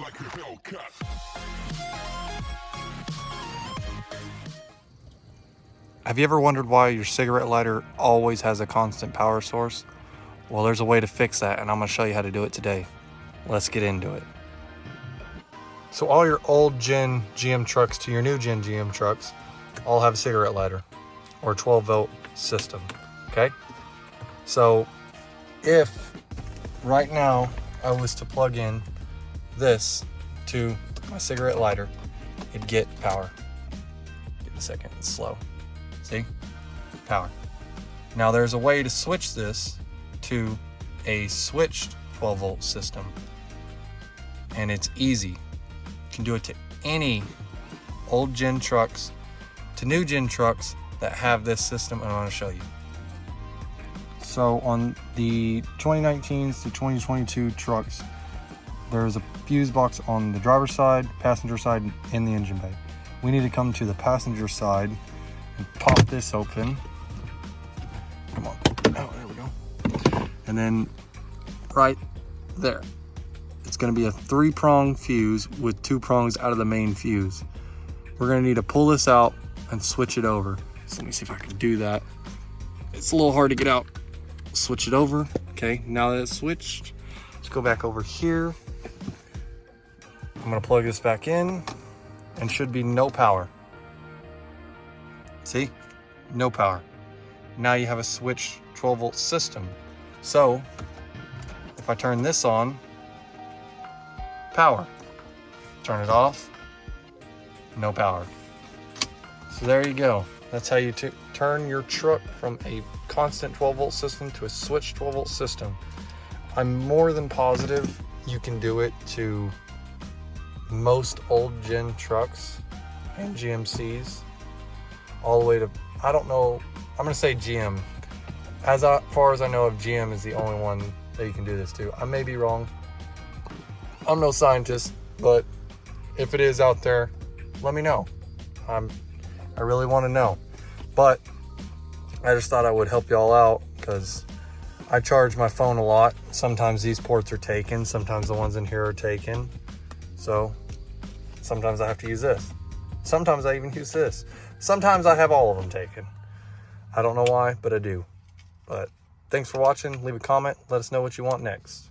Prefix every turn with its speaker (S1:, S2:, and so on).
S1: like a Hellcat.
S2: Have you ever wondered why your cigarette lighter always has a constant power source? Well, there's a way to fix that, and I'm going to show you how to do it today. Let's get into it. So all your old gen GM trucks to your new gen GM trucks all have a cigarette lighter or 12 volt system, okay? So if right now I was to plug in this to my cigarette lighter, it'd get power. Give it a second, it's slow. See? Power. Now there's a way to switch this to a switched 12 volt system, and it's easy. You can do it to any old gen trucks to new gen trucks that have this system, and I want to show you. So on the 2019s to 2022 trucks, there's a fuse box on the driver's side, passenger side, and the engine bay. We need to come to the passenger side and pop this open. Come on. Oh, there we go. And then right there, it's going to be a 3-prong fuse with 2 prongs out of the main fuse. We're going to need to pull this out and switch it over. So let me see if I can do that. It's a little hard to get out. Switch it over. Okay, now that it's switched, let's go back over here. I'm going to plug this back in, and should be no power. See? No power. Now you have a switched 12 volt system. So if I turn this on, power. Turn it off, no power. So there you go. That's how you turn your truck from a constant 12 volt system to a switched 12 volt system. I'm more than positive you can do it to most old gen trucks and GMCs, all the way to, I don't know, I'm gonna say GM. As far as I know of, GM is the only one that you can do this to. I may be wrong. I'm no scientist, but if it is out there, let me know. I really want to know. But I just thought I would help y'all out because I charge my phone a lot. Sometimes these ports are taken, sometimes the ones in here are taken. So sometimes I have to use this. Sometimes I even use this. Sometimes I have all of them taken. I don't know why, but I do. But thanks for watching. Leave a comment. Let us know what you want next.